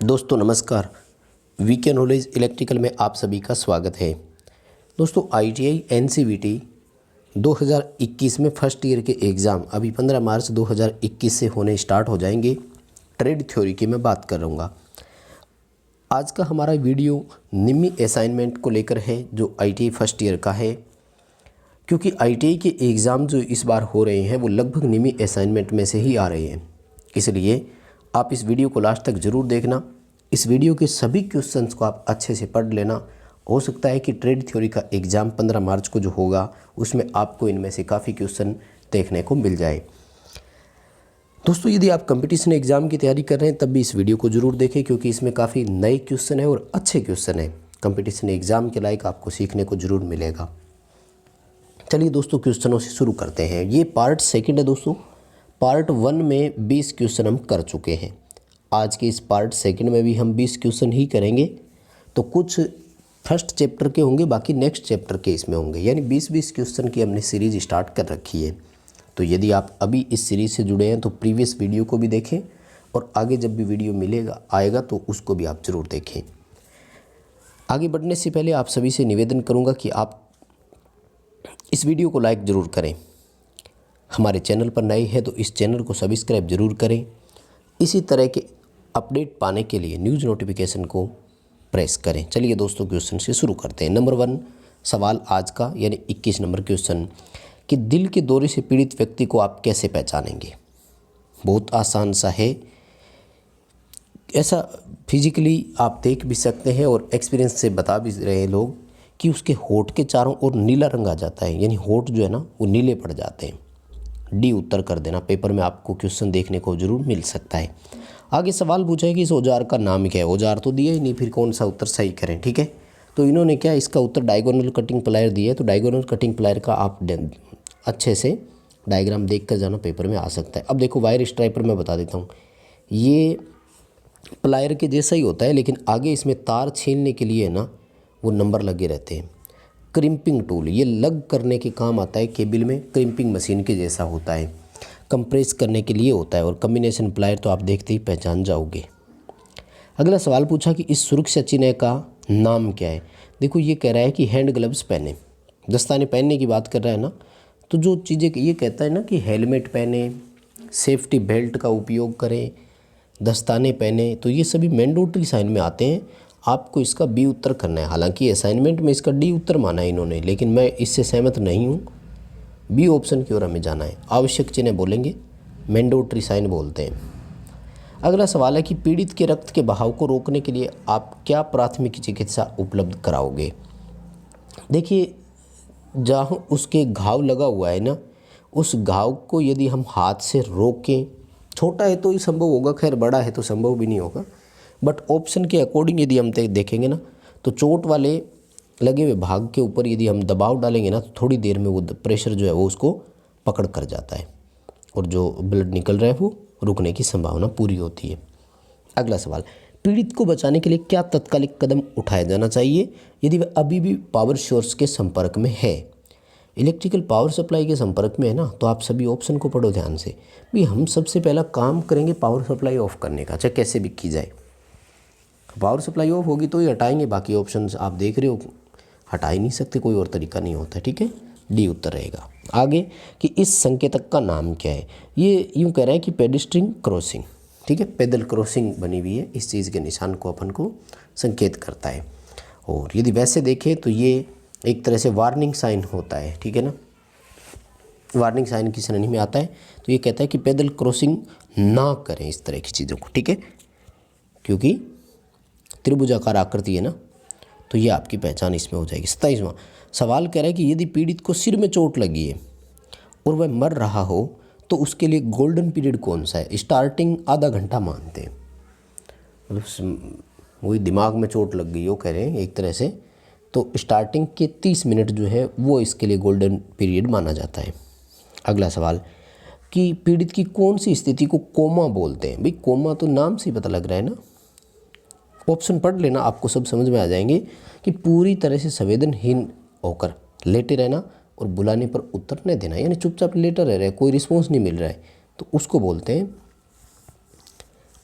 दोस्तों नमस्कार। VK knowledge electrical में आप सभी का स्वागत है। दोस्तों आईटीआई एनसीवीटी 2021 में फर्स्ट ईयर के एग्ज़ाम अभी 15 मार्च 2021 से होने स्टार्ट हो जाएंगे। ट्रेड थ्योरी की मैं बात कर रहूँगा। आज का हमारा वीडियो निम्मी असाइनमेंट को लेकर है जो आईटीआई फर्स्ट ईयर का है, क्योंकि आईटीआई के एग्ज़ाम जो इस बार हो रहे हैं वो लगभग निम्मी असाइनमेंट में से ही आ रहे हैं। इसलिए आप इस वीडियो को लास्ट तक ज़रूर देखना। इस वीडियो के सभी क्वेश्चंस को आप अच्छे से पढ़ लेना। हो सकता है कि ट्रेड थ्योरी का एग्ज़ाम 15 मार्च को जो होगा उसमें आपको इनमें से काफ़ी क्वेश्चन देखने को मिल जाए। दोस्तों यदि आप कंपटीशन एग्ज़ाम की तैयारी कर रहे हैं तब भी इस वीडियो को ज़रूर देखें, क्योंकि इसमें काफ़ी नए क्वेश्चन है और अच्छे क्वेश्चन है। कंपटीशन एग्ज़ाम के लायक आपको सीखने को ज़रूर मिलेगा। चलिए दोस्तों क्वेश्चनों से शुरू करते हैं। ये पार्ट सेकंड है दोस्तों। पार्ट 1 में 20 क्वेश्चन हम कर चुके हैं। आज के इस पार्ट सेकंड में भी हम 20 क्वेश्चन ही करेंगे। तो कुछ फर्स्ट चैप्टर के होंगे, बाकी नेक्स्ट चैप्टर के इसमें होंगे, यानी 20-20 क्वेश्चन की हमने सीरीज़ स्टार्ट कर रखी है। तो यदि आप अभी इस सीरीज़ से जुड़े हैं तो प्रीवियस वीडियो को भी देखें और आगे जब भी वीडियो आएगा तो उसको भी आप ज़रूर देखें। आगे बढ़ने से पहले आप सभी से निवेदन करूँगा कि आप इस वीडियो को लाइक ज़रूर करें। हमारे चैनल पर नए हैं तो इस चैनल को सब्सक्राइब ज़रूर करें। इसी तरह के अपडेट पाने के लिए न्यूज़ नोटिफिकेशन को प्रेस करें। चलिए दोस्तों क्वेश्चन से शुरू करते हैं। नंबर 1 सवाल आज का यानी 21 नंबर क्वेश्चन कि दिल के दौरे से पीड़ित व्यक्ति को आप कैसे पहचानेंगे। बहुत आसान सा है। ऐसा फिजिकली आप देख भी सकते हैं और एक्सपीरियंस से बता भी रहे हैं लोग कि उसके होठ के चारों ओर नीला रंग आ जाता है, यानी होठ जो है ना वो नीले पड़ जाते हैं। डी उत्तर कर देना। पेपर में आपको क्वेश्चन देखने को जरूर मिल सकता है। आगे सवाल पूछा है कि इस औजार का नाम क्या है। औजार तो दिया ही नहीं, फिर कौन सा उत्तर सही करें। ठीक है, तो इन्होंने क्या इसका उत्तर डायगोनल कटिंग प्लायर दिया है। तो डायगोनल कटिंग प्लायर का आप अच्छे से डायग्राम देख कर जाना, पेपर में आ सकता है। अब देखो वायर स्ट्राइपर मैं बता देता हूँ, ये प्लायर के जैसा ही होता है, लेकिन आगे इसमें तार छीलने के लिए ना वो नंबर लगे रहते हैं। क्रिम्पिंग टूल ये लग करने के काम आता है केबल में, क्रिम्पिंग मशीन के जैसा होता है, कंप्रेस करने के लिए होता है। और कम्बिनेशन प्लायर तो आप देखते ही पहचान जाओगे। अगला सवाल पूछा कि इस सुरक्षा चिन्ह का नाम क्या है। देखो ये कह रहा है कि हैंड ग्लव्स पहने, दस्ताने पहनने की बात कर रहा है ना। तो जो चीज़ें ये कहता है ना कि हेलमेट पहने, सेफ्टी बेल्ट का उपयोग करें, दस्ताने पहने, तो ये सभी मैंडेटरी साइन में आते हैं। आपको इसका बी उत्तर करना है। हालांकि असाइनमेंट में इसका डी उत्तर माना है इन्होंने, लेकिन मैं इससे सहमत नहीं हूँ। बी ऑप्शन की ओर हमें जाना है। आवश्यक चिन्ह बोलेंगे, मैंडेटरी साइन बोलते हैं। अगला सवाल है कि पीड़ित के रक्त के बहाव को रोकने के लिए आप क्या प्राथमिक चिकित्सा उपलब्ध कराओगे। देखिए जहाँ उसके घाव लगा हुआ है ना, उस घाव को यदि हम हाथ से रोकें, छोटा है तो ही संभव होगा, खैर बड़ा है तो संभव भी नहीं होगा, बट ऑप्शन के अकॉर्डिंग यदि हम देखेंगे ना तो चोट वाले लगे हुए भाग के ऊपर यदि हम दबाव डालेंगे ना तो थोड़ी देर में वो प्रेशर जो है वो उसको पकड़ कर जाता है और जो ब्लड निकल रहा है वो रुकने की संभावना पूरी होती है। अगला सवाल, पीड़ित को बचाने के लिए क्या तत्कालिक कदम उठाया जाना चाहिए यदि वह अभी भी पावर सोर्स के संपर्क में है। इलेक्ट्रिकल पावर सप्लाई के संपर्क में है ना, तो आप सभी ऑप्शन को पढ़ो ध्यान से। भी हम सबसे पहला काम करेंगे पावर सप्लाई ऑफ करने का, चाहे कैसे भी की जाए। पावर सप्लाई ऑफ होगी तो ही हटाएंगे, बाकी ऑप्शंस आप देख रहे हो हटा ही नहीं सकते, कोई और तरीका नहीं होता। ठीक है, डी उत्तर रहेगा। आगे कि इस संकेतक का नाम क्या है। ये यूँ कह रहा है कि पेडेस्ट्रियन क्रॉसिंग, ठीक है, पैदल क्रॉसिंग बनी हुई है, इस चीज़ के निशान को अपन को संकेत करता है। और यदि वैसे देखें तो ये एक तरह से वार्निंग साइन होता है, ठीक है ना, वार्निंग साइन की श्रेणी में आता है। तो ये कहता है कि पैदल क्रॉसिंग ना करें इस तरह की चीज़ों को, ठीक है, क्योंकि त्रिभुजाकार आकृति है ना, तो ये आपकी पहचान इसमें हो जाएगी। 27वां सवाल कह रहा है कि यदि पीड़ित को सिर में चोट लगी है और वह मर रहा हो तो उसके लिए गोल्डन पीरियड कौन सा है। स्टार्टिंग आधा घंटा मानते हैं, मतलब वही दिमाग में चोट लग गई वो कह रहे हैं एक तरह से, तो स्टार्टिंग के 30 मिनट जो है वो इसके लिए गोल्डन पीरियड माना जाता है। अगला सवाल कि पीड़ित की कौन सी स्थिति को कोमा बोलते हैं। भाई कोमा तो नाम से ही पता लग रहा है ना, ऑप्शन पढ़ लेना, आपको सब समझ में आ जाएंगे कि पूरी तरह से संवेदनहीन होकर लेटे रहना और बुलाने पर उत्तर नहीं देना, यानी चुपचाप लेटा रह रहा है, कोई रिस्पॉन्स नहीं मिल रहा है, तो उसको बोलते हैं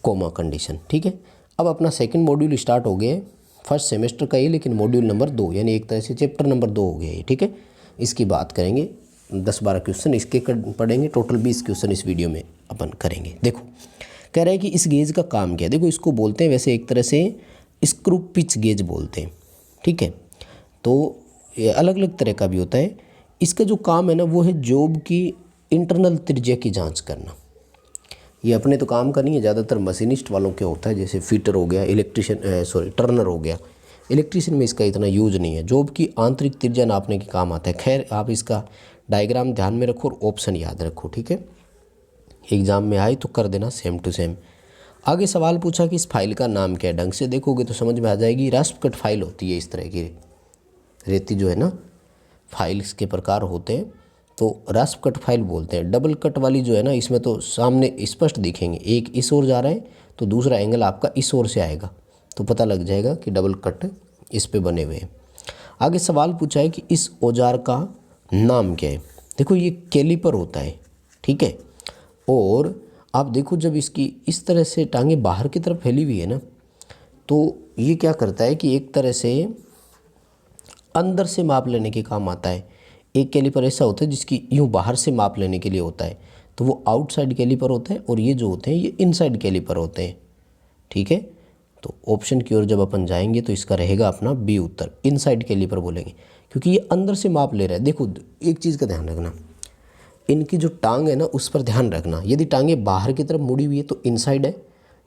कोमा कंडीशन। ठीक है, अब अपना सेकंड मॉड्यूल स्टार्ट हो गया है, फर्स्ट सेमेस्टर का ये, लेकिन मॉड्यूल नंबर 2 यानी एक तरह से चैप्टर नंबर 2 हो गया है। ठीक है, इसकी बात करेंगे, 10-12 क्वेश्चन इसके पढ़ेंगे, टोटल 20 क्वेश्चन इस वीडियो में अपन करेंगे। देखो कह रहा है कि इस गेज का काम क्या है। देखो इसको बोलते हैं वैसे एक तरह से स्क्रू पिच गेज बोलते हैं। ठीक है, तो ये अलग अलग तरह का भी होता है। इसका जो काम है ना वो है जॉब की इंटरनल त्रिज्या की जांच करना। ये अपने तो काम का नहीं है, ज़्यादातर मशीनिस्ट वालों के होता है, जैसे फिटर हो गया, इलेक्ट्रिशियन टर्नर हो गया। इलेक्ट्रिशियन में इसका इतना यूज नहीं है। जॉब की आंतरिक त्रिज्या नापने के काम आता है। खैर आप इसका डायग्राम ध्यान में रखो और ऑप्शन याद रखो। ठीक है, एग्जाम में आए तो कर देना सेम टू सेम। आगे सवाल पूछा कि इस फाइल का नाम क्या है। ढंग से देखोगे तो समझ में आ जाएगी। रास्प कट फाइल होती है, इस तरह की रेती जो है ना, फाइल्स के प्रकार होते हैं तो रास्प कट फाइल बोलते हैं। डबल कट वाली जो है ना, इसमें तो सामने स्पष्ट दिखेंगे, एक इस ओर जा रहा है तो दूसरा एंगल आपका इस ओर से आएगा, तो पता लग जाएगा कि डबल कट इस पे बने हुए हैं। आगे सवाल पूछा है कि इस औजार का नाम क्या है। देखो ये कैलिपर होता है। ठीक है, और आप देखो जब इसकी इस तरह से टांगे बाहर की तरफ फैली हुई है ना, तो ये क्या करता है कि एक तरह से अंदर से माप लेने के काम आता है। एक कैलिपर ऐसा होता है जिसकी यूँ बाहर से माप लेने के लिए होता है, तो वो आउटसाइड कैलिपर होता है, और ये जो होते हैं ये इनसाइड कैलिपर होते हैं। ठीक है, तो ऑप्शन की ओर जब अपन जाएंगे तो इसका रहेगा अपना बी उत्तर, इनसाइड कैलिपर बोलेंगे, क्योंकि ये अंदर से माप ले रहा है। देखो एक चीज़ का ध्यान रखना, इनकी जो टांग है ना उस पर ध्यान रखना। यदि टांगे बाहर की तरफ मुड़ी हुई है तो इनसाइड है,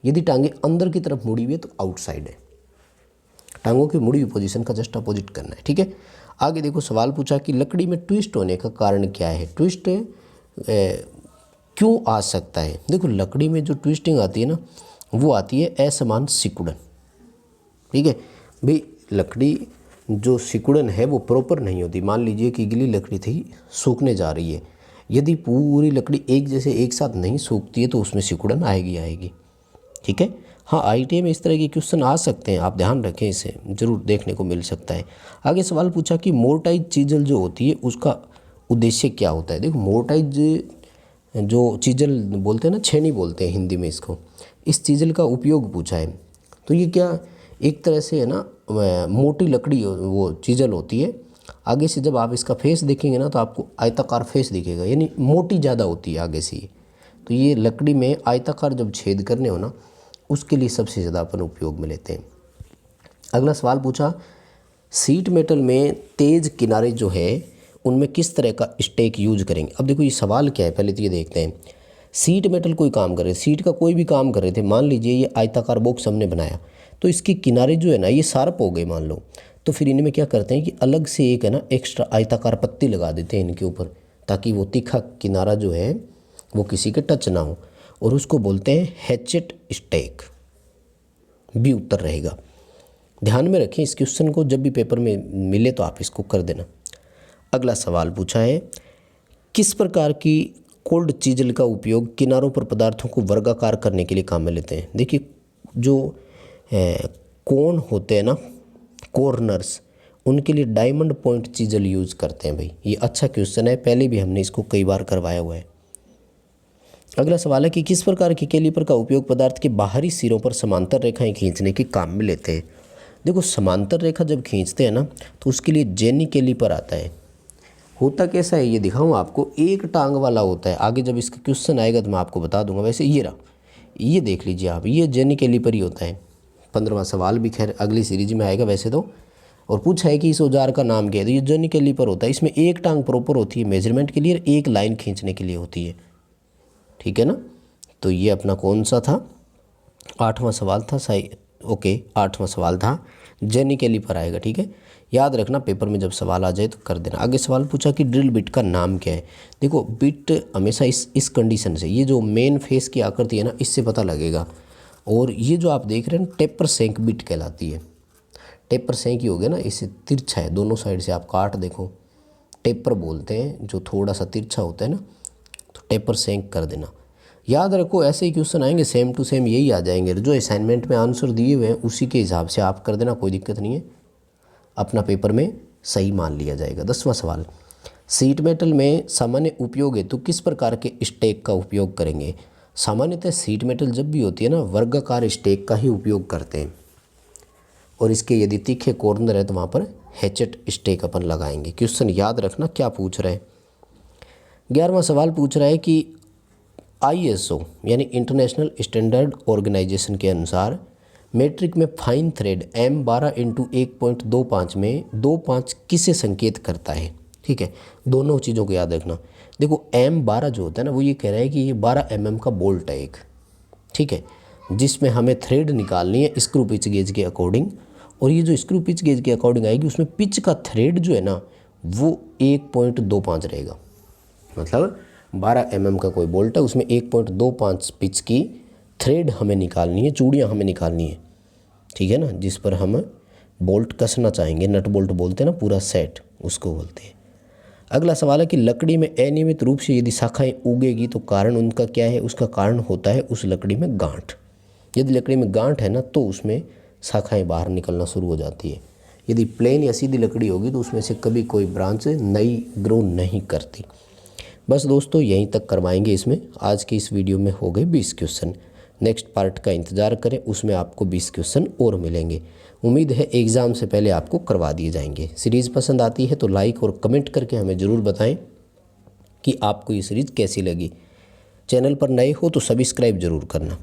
यदि टांगे अंदर की तरफ मुड़ी हुई है तो आउटसाइड है। टांगों की मुड़ी हुई पोजीशन का जस्ट अपोजिट करना है। ठीक है, आगे देखो सवाल पूछा कि लकड़ी में ट्विस्ट होने का कारण क्या है। ट्विस्ट क्यों आ सकता है। देखो लकड़ी में जो ट्विस्टिंग आती है ना वो आती है असमान सिकुड़न। ठीक है भाई, लकड़ी जो सिकुड़न है वो प्रॉपर नहीं होती। मान लीजिए कि गीली लकड़ी थी, सूखने जा रही है, यदि पूरी लकड़ी एक जैसे एक साथ नहीं सूखती है तो उसमें सिकुड़न आएगी। ठीक है, हाँ आईटीआई में इस तरह के क्वेश्चन आ सकते हैं, आप ध्यान रखें, इसे जरूर देखने को मिल सकता है। आगे सवाल पूछा कि मोर्टाइज चीजल जो होती है उसका उद्देश्य क्या होता है। देखो मोर्टाइज जो चीजल बोलते हैं ना, छेनी बोलते हैं हिंदी में इसको, इस चीजल का उपयोग पूछा है। तो ये क्या एक तरह से है ना मोटी लकड़ी वो चीजल होती है। आगे से जब आप इसका फेस देखेंगे ना तो आपको आयताकार फेस दिखेगा, यानी मोटी ज़्यादा होती है आगे से। तो ये लकड़ी में आयताकार जब छेद करने हो ना उसके लिए सबसे ज़्यादा अपन उपयोग में लेते हैं। अगला सवाल पूछा सीट मेटल में तेज किनारे जो है उनमें किस तरह का स्टेक यूज करेंगे। अब देखो ये सवाल क्या है, पहले तो ये देखते हैं। सीट मेटल कोई काम कर रहे, सीट का कोई भी काम कर रहे थे, मान लीजिए ये आयताकार बॉक्स हमने बनाया तो इसके किनारे जो है ना ये शार्प हो गए मान लो, तो फिर इनमें क्या करते हैं कि अलग से एक है ना एक्स्ट्रा आयताकार पत्ती लगा देते हैं इनके ऊपर, ताकि वो तीखा किनारा जो है वो किसी के टच ना हो, और उसको बोलते हैं हैचेट स्टेक। बी उत्तर रहेगा। ध्यान में रखें इस क्वेश्चन को, जब भी पेपर में मिले तो आप इसको कर देना। अगला सवाल पूछा है किस प्रकार की कोल्ड चीजल का उपयोग किनारों पर पदार्थों को वर्गाकार करने के लिए काम में लेते हैं। देखिए जो कोन होते हैं ना, कॉर्नर्स, उनके लिए डायमंड पॉइंट चीजल यूज करते हैं भाई। ये अच्छा क्वेश्चन है, पहले भी हमने इसको कई बार करवाया हुआ है। अगला सवाल है कि किस प्रकार के कैलिपर का उपयोग पदार्थ के बाहरी सिरों पर समांतर रेखाएं खींचने के काम में लेते हैं। देखो समांतर रेखा जब खींचते हैं ना तो उसके लिए जेनी कैलिपर आता है। होता कैसा है ये दिखाऊं आपको, एक टांग वाला होता है। आगे जब इसका क्वेश्चन आएगा तो मैं आपको बता दूंगा। वैसे ये रहा, ये देख लीजिए आप, ये जेनी कैलिपर ही होता है। 15वां सवाल भी खैर अगली सीरीज में आएगा वैसे तो। और पूछा है कि इस औजार का नाम क्या है, तो ये जेनी कैलिपर होता है। इसमें एक टांग प्रॉपर होती है मेजरमेंट के लिए और एक लाइन खींचने के लिए होती है। ठीक है ना, तो ये अपना कौन सा था, 8वां सवाल था सही। ओके 8वां सवाल था, जेनी कैलिपर आएगा। ठीक है, याद रखना पेपर में जब सवाल आ जाए तो कर देना। आगे सवाल पूछा कि ड्रिल बिट का नाम क्या है। देखो बिट हमेशा इस कंडीशन से, ये जो मेन फेस की आकृति है ना इससे पता लगेगा। और ये जो आप देख रहे हैं टेपर सेंक बिट कहलाती है। टेपर सेंक ही हो गया ना, इससे तिरछा है, दोनों साइड से आप काट देखो, टेपर बोलते हैं जो थोड़ा सा तिरछा होता है ना, तो टेपर सेंक कर देना। याद रखो ऐसे ही क्वेश्चन आएंगे सेम टू सेम यही आ जाएंगे, जो असाइनमेंट में आंसर दिए हुए हैं उसी के हिसाब से आप कर देना, कोई दिक्कत नहीं है, अपना पेपर में सही मान लिया जाएगा। 10वां सवाल, सीट मेटल में सामान्य उपयोग हेतु किस प्रकार के स्टेक का उपयोग करेंगे। सामान्यतः सीट मेटल जब भी होती है ना, वर्गाकार स्टेक का ही उपयोग करते हैं, और इसके यदि तीखे कॉर्नर है तो वहाँ पर हैचेट स्टेक अपन लगाएंगे। क्वेश्चन याद रखना क्या पूछ रहा है। 11वां सवाल पूछ रहा है कि ISO यानी इंटरनेशनल स्टैंडर्ड ऑर्गेनाइजेशन के अनुसार मेट्रिक में फाइन थ्रेड M12 × 1.25 में 2.5 किसे संकेत करता है। ठीक है, दोनों चीज़ों को याद रखना। देखो M12 जो होता है ना, वो ये कह रहा है कि ये 12 mm का बोल्ट है एक, ठीक है, जिसमें हमें थ्रेड निकालनी है स्क्रू पिच गेज के अकॉर्डिंग, और ये जो स्क्रू पिच गेज के अकॉर्डिंग आएगी उसमें पिच का थ्रेड जो है ना वो 1.25 रहेगा। मतलब 12 mm का कोई बोल्ट है, उसमें 1.25 पिच की थ्रेड हमें निकालनी है, चूड़ियाँ हमें निकालनी है, ठीक है ना, जिस पर हम बोल्ट कसना चाहेंगे, नट बोल्ट बोलते हैं ना, पूरा सेट उसको बोलते हैं। अगला सवाल है कि लकड़ी में अनियमित रूप से यदि शाखाएं उगेगी तो कारण उनका क्या है। उसका कारण होता है उस लकड़ी में गांठ। यदि लकड़ी में गांठ है ना तो उसमें शाखाएं बाहर निकलना शुरू हो जाती है। यदि प्लेन या सीधी लकड़ी होगी तो उसमें से कभी कोई ब्रांच नई ग्रो नहीं करती। बस दोस्तों यहीं तक करवाएंगे इसमें। आज की इस वीडियो में हो गए 20 क्वेश्चन। नेक्स्ट पार्ट का इंतज़ार करें, उसमें आपको 20 क्वेश्चन और मिलेंगे। उम्मीद है एग्ज़ाम से पहले आपको करवा दिए जाएंगे। सीरीज़ पसंद आती है तो लाइक और कमेंट करके हमें ज़रूर बताएं कि आपको ये सीरीज़ कैसी लगी। चैनल पर नए हो तो सब्सक्राइब ज़रूर करना।